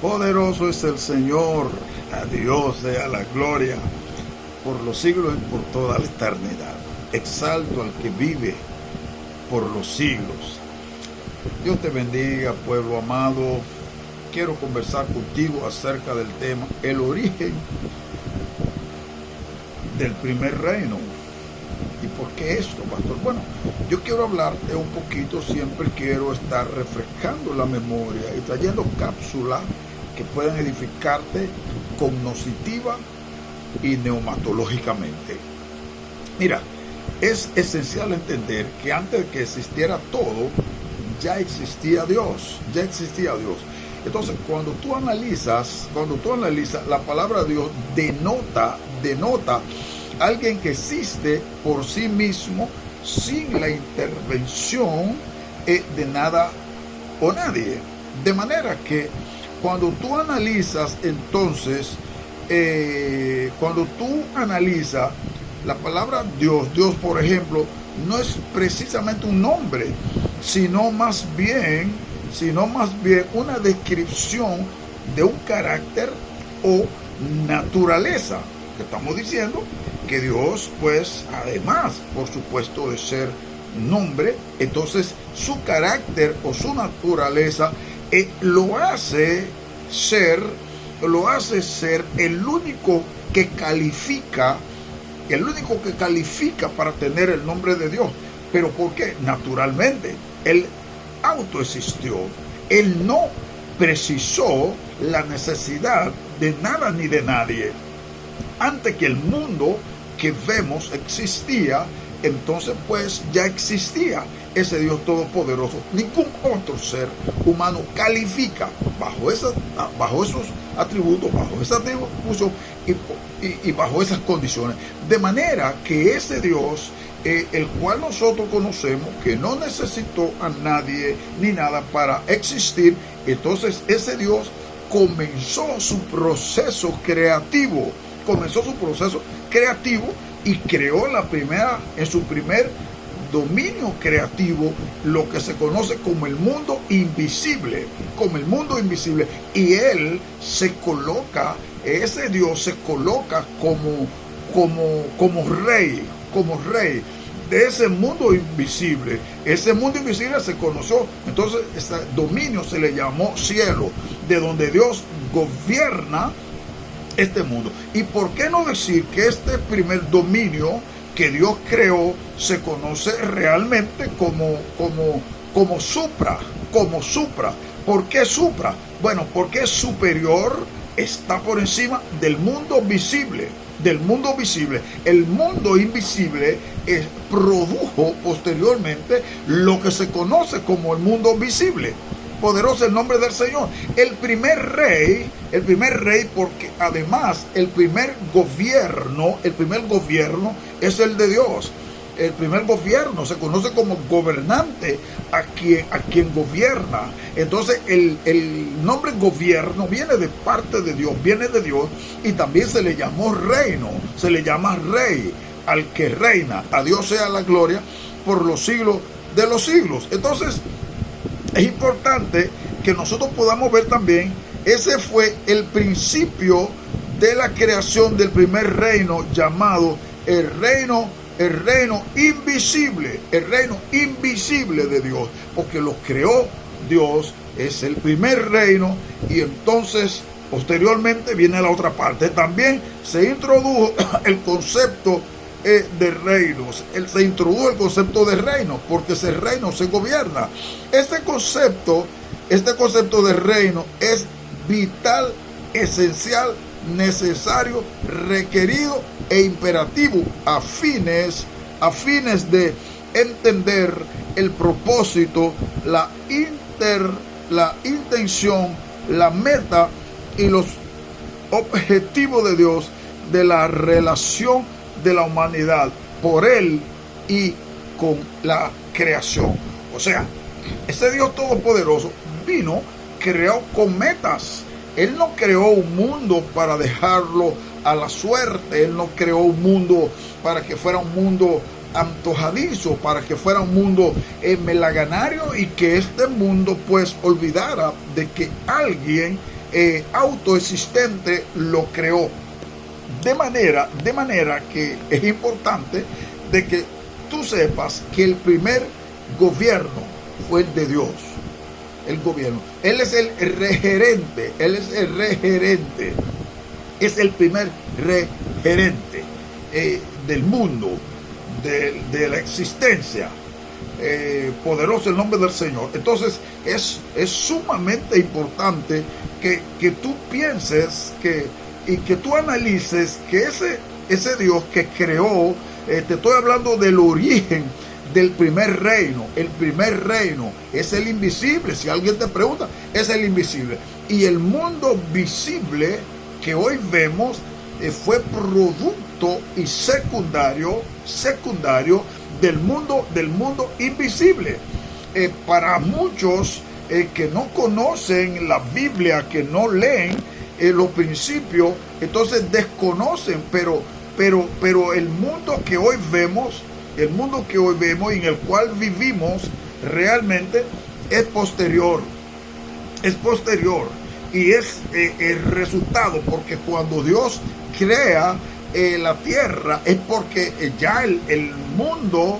Poderoso es el Señor, a Dios sea la gloria por los siglos y por toda la eternidad. Exalto al que vive por los siglos. Dios te bendiga, pueblo amado. Quiero conversar contigo acerca del tema, el origen del primer reino. ¿Y por qué esto, pastor? Bueno, yo quiero hablarte un poquito, siempre quiero estar refrescando la memoria y trayendo cápsulas que puedan edificarte cognitiva y neumatológicamente. Mira, es esencial entender que antes de que existiera todo, ya existía Dios. Entonces, cuando tú analizas, la palabra Dios denota alguien que existe por sí mismo sin la intervención de nada o nadie. De manera que cuando tú analizas entonces, la palabra Dios, por ejemplo, no es precisamente un nombre, sino más bien una descripción de un carácter o naturaleza. Estamos diciendo que Dios, pues, además, por supuesto, de ser nombre, entonces su carácter o su naturaleza lo hace ser el único que califica para tener el nombre de Dios. ¿Pero por qué? Naturalmente, Él autoexistió. Él no precisó la necesidad de nada ni de nadie. Antes que el mundo que vemos existía, entonces pues ya existía ese Dios todopoderoso. Ningún otro ser humano califica bajo esos atributos, bajo esa atribución y bajo esas condiciones. De manera que ese Dios, el cual nosotros conocemos, que no necesitó a nadie ni nada para existir, entonces ese Dios comenzó su proceso creativo. Y creó en su primer dominio creativo, lo que se conoce como el mundo invisible. Y él ese Dios se coloca como rey de ese mundo invisible. Ese mundo invisible se conoció, entonces ese dominio se le llamó cielo, de donde Dios gobierna este mundo. ¿Y por qué no decir que este primer dominio que Dios creó se conoce realmente como supra? ¿Por qué supra? Bueno, porque es superior, está por encima del mundo visible. El mundo invisible produjo posteriormente lo que se conoce como el mundo visible. Poderoso el nombre del Señor. El primer rey, porque además el primer gobierno es el de Dios. El primer gobierno se conoce como gobernante a quien gobierna. Entonces el nombre gobierno viene de parte de Dios, y también se le llamó reino, se le llama rey al que reina. A Dios sea la gloria por los siglos de los siglos. Entonces es importante que nosotros podamos ver también, ese fue el principio de la creación del primer reino, llamado el reino invisible de Dios, porque lo creó Dios, es el primer reino, y entonces posteriormente viene la otra parte. También se introdujo el concepto de reinos. Se introdujo el concepto de reino, porque ese reino se gobierna. Este concepto de reino es vital, esencial, necesario, requerido e imperativo a fines de entender el propósito, la intención, la meta y los objetivos de Dios, de la relación de la humanidad por Él y con la creación. O sea, ese Dios todopoderoso creó con metas. Él no creó un mundo para dejarlo a la suerte. Él no creó un mundo para que fuera un mundo antojadizo, para que fuera un mundo melaganario, y que este mundo pues olvidara de que alguien autoexistente lo creó. De manera que es importante de que tú sepas que el primer gobierno fue el de Dios. El gobierno. Él es el regerente. Él es el regerente. Es el primer regerente del mundo, de la existencia. Poderoso el nombre del Señor. Entonces es sumamente importante que tú pienses y que tú analices que ese Dios que creó, te estoy hablando del origen del primer reino. El primer reino es el invisible. Si alguien te pregunta, es el invisible. Y el mundo visible que hoy vemos fue producto y secundario del mundo invisible. Para muchos que no conocen la Biblia, que no leen los principios, entonces desconocen, pero el mundo que hoy vemos, y en el cual vivimos, realmente es posterior. Y es el resultado, porque cuando Dios crea la tierra, es porque ya el mundo